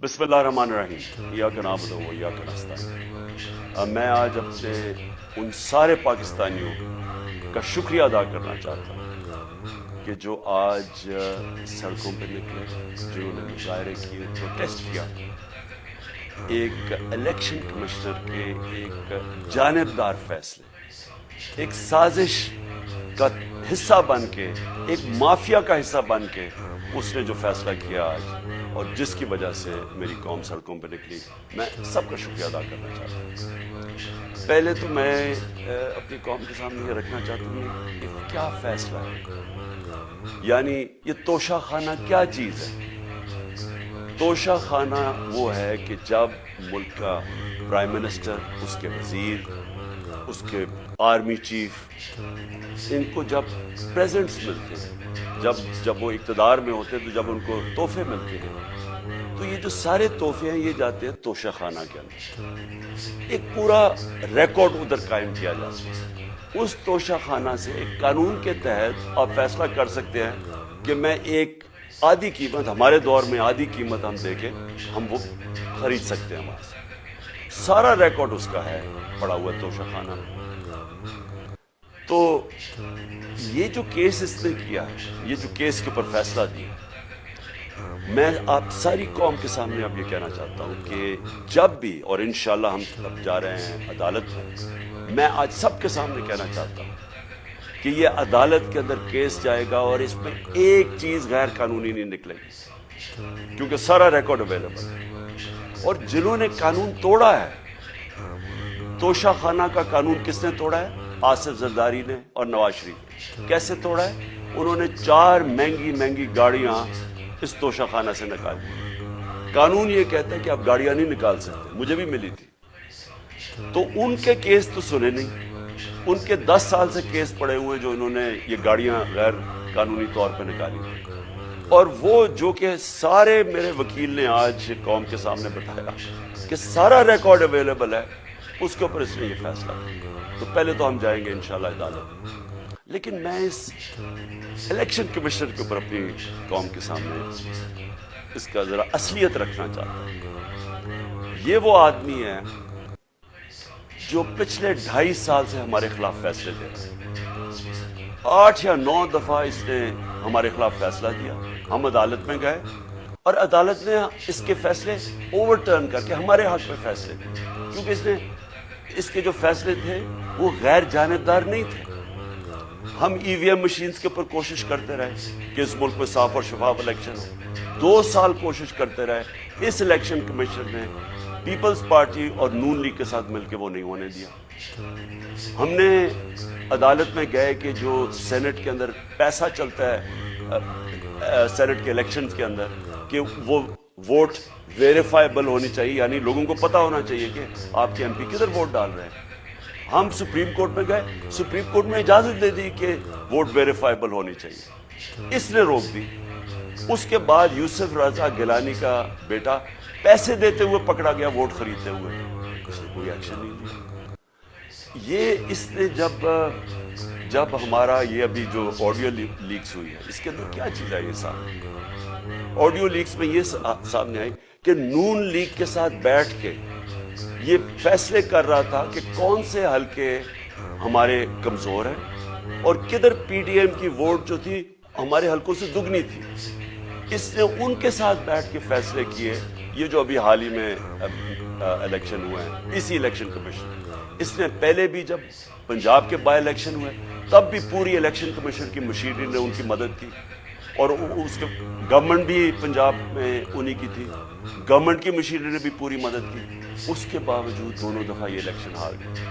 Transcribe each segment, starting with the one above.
بسم اللہ الرحمن الرحیم ایاک نعبد و ایاک نستعین۔ میں آج اپنے ان سارے پاکستانیوں کا شکریہ ادا کرنا چاہتا ہوں کہ جو آج سڑکوں پہ نکلے، جنہوں نے مظاہرے کیے، پروٹیسٹ کیا، ایک الیکشن کمشنر کے ایک جانبدار فیصلے، ایک سازش کا حصہ بن کے، ایک مافیا کا حصہ بن کے اس نے جو فیصلہ کیا آج، اور جس کی وجہ سے میری قوم سڑکوں پہ نکلی، میں سب کا شکریہ ادا کرنا چاہتا ہوں۔ پہلے تو میں اپنی قوم کے سامنے یہ رکھنا چاہتا ہوں کہ کیا فیصلہ ہے، یعنی یہ توشہ خانہ کیا چیز ہے۔ توشہ خانہ وہ ہے کہ جب ملک کا پرائم منسٹر، اس کے وزیر، اس کے آرمی چیف، ان کو جب پریزنٹس ملتے ہیں، جب وہ اقتدار میں ہوتے ہیں، تو جب ان کو تحفے ملتے ہیں، تو یہ جو سارے تحفے ہیں یہ جاتے ہیں توشہ خانہ کے اندر۔ ایک پورا ریکارڈ ادھر قائم کیا جاتا ہے۔ اس توشہ خانہ سے ایک قانون کے تحت آپ فیصلہ کر سکتے ہیں کہ میں ایک آدھی قیمت، ہمارے دور میں آدھی قیمت ہم دے کے ہم وہ خرید سکتے ہیں وہاں سے۔ سارا ریکارڈ اس کا ہے پڑا ہوا توشہ خانہ میں۔ تو یہ جو کیس اس نے کیا ہے، یہ جو کیس کے اوپر فیصلہ دیا، میں آپ ساری قوم کے سامنے اب یہ کہنا چاہتا ہوں کہ جب بھی، اور انشاءاللہ ہم اب جا رہے ہیں عدالت میں آج سب کے سامنے کہنا چاہتا ہوں کہ یہ عدالت کے اندر کیس جائے گا اور اس میں ایک چیز غیر قانونی نہیں نکلے گی، کیونکہ سارا ریکارڈ اویلیبل ہے۔ اور جنہوں نے قانون توڑا ہے، توشہ خانہ کا قانون کس نے توڑا ہے؟ آصف زرداری نے اور نواز شریف نے۔ کیسے توڑا ہے؟ انہوں نے 4 مہنگی گاڑیاں اس توشہ خانہ سے نکالی۔ قانون یہ کہتا ہے کہ آپ گاڑیاں نہیں نکال سکتے، مجھے بھی ملی تھی۔ تو ان کے کیس تو سنے نہیں، ان کے 10 سال سے کیس پڑے ہوئے جو انہوں نے یہ گاڑیاں غیر قانونی طور پہ نکالی تھی۔ اور وہ جو کہ سارے میرے وکیل نے آج قوم کے سامنے بتایا کہ سارا ریکارڈ اویلیبل ہے، اس کے اوپر اس نے یہ فیصلہ کیا۔ تو پہلے تو ہم جائیں گے انشاءاللہ عدالت، لیکن میں اس الیکشن کمیشنر کے اوپر اپنی قوم کے سامنے اس کا ذرا اصلیت رکھنا چاہتا ہوں۔ یہ وہ آدمی ہے جو پچھلے 2.5 سال سے ہمارے خلاف فیصلے دے رہا ہے۔ 8 یا 9 دفعہ اس نے ہمارے خلاف فیصلہ دیا، ہم عدالت میں گئے اور عدالت نے اس کے فیصلے اوور ٹرن کر کے ہمارے حق میں فیصلے دیے، کیونکہ اس کے جو فیصلے تھے وہ غیر جانبدار نہیں تھے۔ ہم ای وی ایم مشینز کے اوپر کوشش کرتے رہے کہ اس ملک میں صاف اور شفاف الیکشن ہو، 2 سال کوشش کرتے رہے۔ اس الیکشن کمیشن نے پیپلز پارٹی اور نون لیگ کے ساتھ مل کے وہ نہیں ہونے دیا۔ ہم نے عدالت میں گئے کہ جو سینٹ کے اندر پیسہ چلتا ہے، سینٹ کے الیکشنز کے اندر، کہ وہ ووٹ ویریفائبل ہونی چاہیے، یعنی لوگوں کو پتہ ہونا چاہیے کہ آپ کے ایم پی کدھر ووٹ ڈال رہے ہیں۔ ہم سپریم کورٹ میں گئے، سپریم کورٹ نے اجازت دے دی کہ ووٹ ویریفائبل ہونی چاہیے، اس نے روک دی۔ اس کے بعد یوسف رضا گیلانی کا بیٹا پیسے دیتے ہوئے پکڑا گیا ووٹ خریدتے ہوئے، اس نے کوئی ایکشن نہیں لیا۔ یہ اس نے جب ہمارا یہ ابھی جو آڈیو لیکس ہوئی ہے، اس کے اندر کیا چیز ہے؟ یہ سامنے آڈیو لیکس میں یہ سامنے آئی کہ نون لیگ کے ساتھ بیٹھ کے یہ فیصلے کر رہا تھا کہ کون سے حلقے ہمارے کمزور ہیں اور کدھر پی ڈی ایم کی ووٹ جو تھی ہمارے حلقوں سے دگنی تھی۔ اس نے ان کے ساتھ بیٹھ کے فیصلے کیے۔ یہ جو ابھی حال ہی میں الیکشن ہوا ہے، اسی الیکشن کمیشن، اس نے پہلے بھی جب پنجاب کے بائی الیکشن ہوئے تب بھی پوری الیکشن کمیشن کی مشینری نے ان کی مدد کی، اور اس کے گورنمنٹ بھی پنجاب میں انہی کی تھی، گورنمنٹ کی مشینری نے بھی پوری مدد کی۔ اس کے باوجود دونوں دفعہ یہ الیکشن ہار گئے،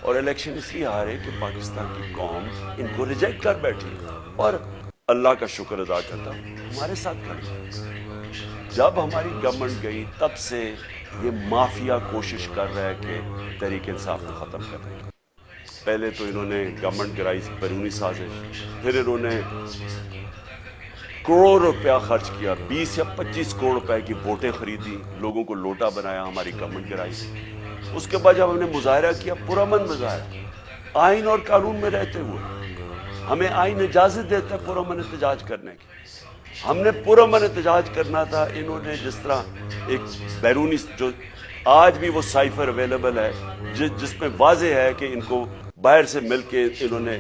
اور الیکشن اس لیے ہارے کہ پاکستان کی قوم ان کو ریجیکٹ کر بیٹھی، اور اللہ کا شکر ادا کرتا ہوں ہمارے ساتھ کھڑی۔ جب ہماری گورنمنٹ گئی تب سے یہ مافیا کوشش کر رہا ہے کہ تحریک انصاف کو ختم کرنے کی۔ پہلے تو انہوں نے گورنمنٹ گرائی بیرونی سازش، پھر انہوں نے کروڑ روپیہ خرچ کیا، 20 یا 25 کروڑ روپے کی ووٹیں خریدی، لوگوں کو لوٹا بنایا، ہماری گورنمنٹ گرائی۔ اس کے بعد جب ہم نے مظاہرہ کیا، پرامن مظاہرہ، آئین اور قانون میں رہتے ہوئے، ہمیں آئین اجازت دیتا ہے پرامن احتجاج کرنے کی، ہم نے پرامن احتجاج کرنا تھا. انہوں نے جس طرح ایک بیرونی جو آج بھی وہ سائفر اویلیبل ہے جس میں واضح ہے کہ ان کو باہر سے مل کے انہوں نے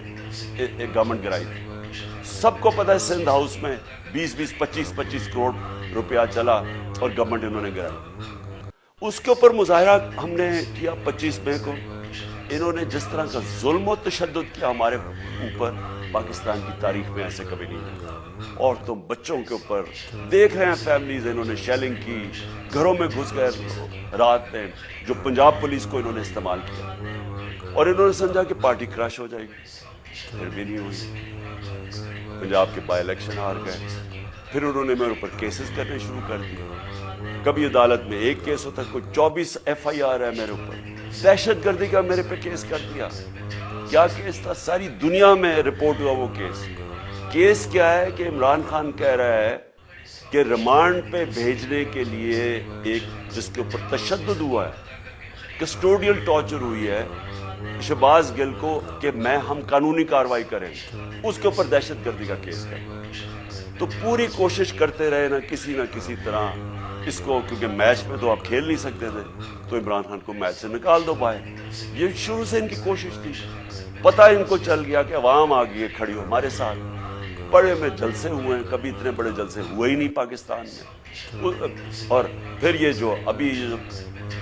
ایک گورنمنٹ گرائی تھی. سب کو پتا ہے سندھ ہاؤس میں 20-20 25-25 کروڑ روپیہ چلا اور گورنمنٹ انہوں نے گرائی. اس کے اوپر مظاہرہ ہم نے کیا 25 مئی کو. انہوں نے جس طرح کا ظلم و تشدد کیا ہمارے اوپر پاکستان کی تاریخ میں ایسے کبھی نہیں ہوا. عورتوں بچوں کے اوپر دیکھ رہے ہیں فیملیز, انہوں نے شیلنگ کی, گھروں میں گھس گئے رات میں, جو پنجاب پولیس کو انہوں نے استعمال کیا اور انہوں نے سمجھا کہ پارٹی کراش ہو جائے گی. پھر بھی نہیں ہوئی. پنجاب کے بائی الیکشن ہار گئے. پھر انہوں نے میرے اوپر کیسز کرنے شروع کر دیے. کبھی عدالت میں ایک کیس ہوتا ہے, کوئی 24 FIR ہے میرے اوپر. دہشت گردی کا میرے پہ کیس کر دیا. کیا کیس تھا؟ ساری دنیا میں رپورٹ ہوا وہ کیس. کیس کیا ہے کہ عمران خان کہہ رہا ہے کہ ریمانڈ پہ بھیجنے کے لیے ایک جس کے اوپر تشدد ہوا ہے, کسٹوڈیل ٹارچر ہوئی ہے شہباز گل کو, کہ ہم قانونی کارروائی کریں, اس کے اوپر دہشت گردی کا کیس کریں. تو پوری کوشش کرتے رہے نہ کسی طرح اس کو, کیونکہ میچ میں تو آپ کھیل نہیں سکتے تھے, تو عمران خان کو میچ سے نکال دو باہر. یہ شروع سے ان کی کوشش تھی. پتہ ان کو چل گیا کہ عوام آ گئی ہے کھڑی ہو ہمارے ساتھ. بڑے میں جلسے ہوئے ہیں, کبھی اتنے بڑے جلسے ہوئے ہی نہیں پاکستان میں. اور پھر یہ جو ابھی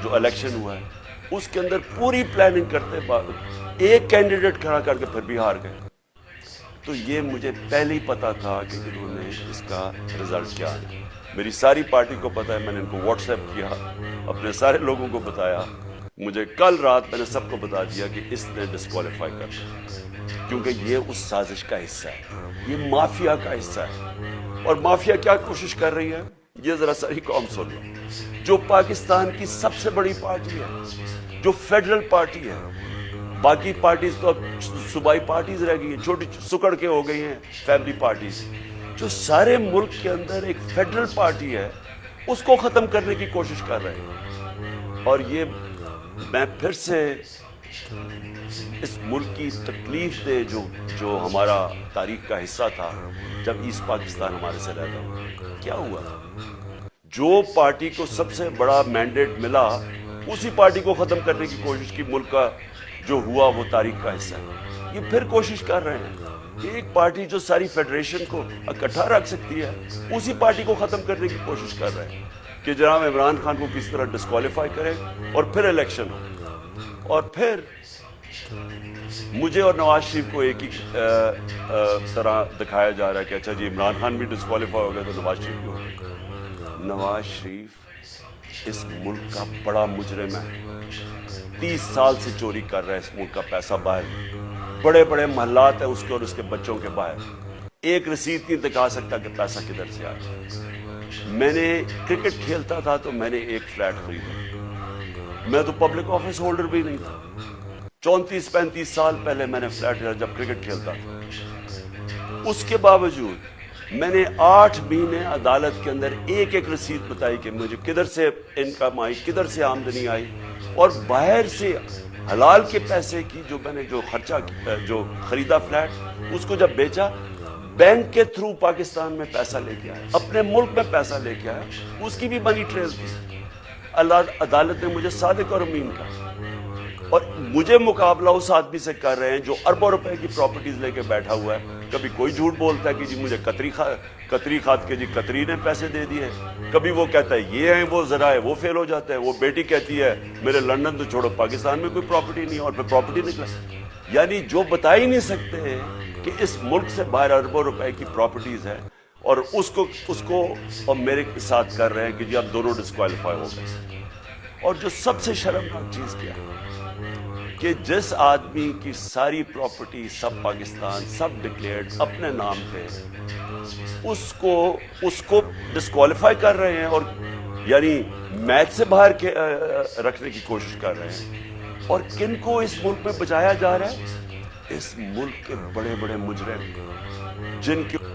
جو الیکشن ہوا ہے اس کے اندر پوری پلاننگ کرتے بعد ایک کینڈیڈیٹ کھڑا کر کے پھر بھی ہار گئے. تو یہ مجھے پہلے ہی پتا تھا کہ انہوں نے اس کا رزلٹ کیا ہے. میری ساری پارٹی کو پتا ہے, میں نے ان کو واٹس ایپ کیا, اپنے سارے لوگوں کو بتایا. مجھے کل رات میں نے سب کو بتا دیا کہ اس نے ڈسکوالیفائی کر دیا, کیونکہ یہ اس سازش کا حصہ ہے, یہ مافیا کا حصہ ہے. اور مافیا کیا کوشش کر رہی ہے یہ ذرا ساری قوم سن لو. جو پاکستان کی سب سے بڑی پارٹی ہے, جو فیڈرل پارٹی ہے, باقی پارٹیز تو اب صوبائی پارٹیز رہ گئی ہیں, چھوٹی سکڑ کے ہو گئی ہیں فیملی پارٹیز. جو سارے ملک کے اندر ایک فیڈرل پارٹی ہے اس کو ختم کرنے کی کوشش کر رہے ہیں. اور یہ میں پھر سے اس ملک کی تکلیف دے جو ہمارا تاریخ کا حصہ تھا, جب ایسٹ پاکستان ہمارے سے رہتا کیا ہوا تھا. جو پارٹی کو سب سے بڑا مینڈیٹ ملا اسی پارٹی کو ختم کرنے کی کوشش کی. ملک کا جو ہوا وہ تاریخ کا حصہ ہے. یہ پھر کوشش کر رہے ہیں. ایک پارٹی جو ساری فیڈریشن کو اکٹھا رکھ سکتی ہے اسی پارٹی کو ختم کرنے کی کوشش کر رہے ہیں کہ جناب عمران خان کو کس طرح ڈسکوالیفائی کرے اور پھر الیکشن ہو. اور پھر مجھے اور نواز شریف کو ایک ہی طرح دکھایا جا رہا ہے کہ اچھا جی عمران خان بھی ڈسکوالیفائی ہو گیا تو نواز شریف بھی ہو گیا. نواز شریف اس ملک کا بڑا مجرم ہے. 30 سال سے چوری کر رہا ہے اس ملک کا پیسہ باہر. بڑے بڑے محلات ہیں اس کے اور اس کے بچوں کے باہر. ایک رسید نہیں دکھا سکتا کہ پیسہ کدھر سے آیا. میں نے کرکٹ کھیلتا تھا تو میں نے ایک فلیٹ خریدا. میں تو پبلک آفس ہولڈر بھی نہیں تھا. 34-35 سال پہلے میں نے فلیٹ خریدا جب کرکٹ کھیلتا تھا. اس کے باوجود میں نے 8 مہینے عدالت کے اندر ایک رسید بتائی کہ مجھے کدھر سے انکم آئی, کدھر سے آمدنی آئی, اور باہر سے حلال کے پیسے کی میں نے جو خرچہ جو خریدا فلیٹ اس کو جب بیچا بینک کے تھرو پاکستان میں پیسہ لے کے آیا, اپنے ملک میں پیسہ لے کے آیا. اس کی بھی منی ٹریل تھی. عدالت نے مجھے صادق اور امین کہا, اور مجھے مقابلہ اس آدمی سے کر رہے ہیں جو اربوں روپے کی پراپرٹیز لے کے بیٹھا ہوا ہے. کبھی کوئی جھوٹ بولتا ہے کہ جی مجھے قطری کھاد کے جی قطری نے پیسے دے دیے, کبھی وہ کہتا ہے یہ ہیں وہ ذرائع, وہ فیل ہو جاتا ہے. وہ بیٹی کہتی ہے میرے لندن تو چھوڑو پاکستان میں کوئی پراپرٹی نہیں, اور پھر پراپرٹی نکلا. یعنی جو بتا ہی نہیں سکتے کہ اس ملک سے باہر اربوں روپے کی پراپرٹیز ہے, اور اس کو اور میرے ساتھ کر رہے ہیں کہ جی اب دونوں ڈسکوالیفائی ہو گئے. اور جو سب سے شرمناک چیز کیا کہ جس آدمی کی ساری پراپرٹی سب پاکستان سب ڈکلیئرڈ اپنے نام پہ, اس کو ڈسکوالیفائی کر رہے ہیں, اور یعنی میچ سے باہر رکھنے کی کوشش کر رہے ہیں. اور کن کو اس ملک میں بچایا جا رہا ہے؟ اس ملک کے بڑے بڑے مجرم جن کی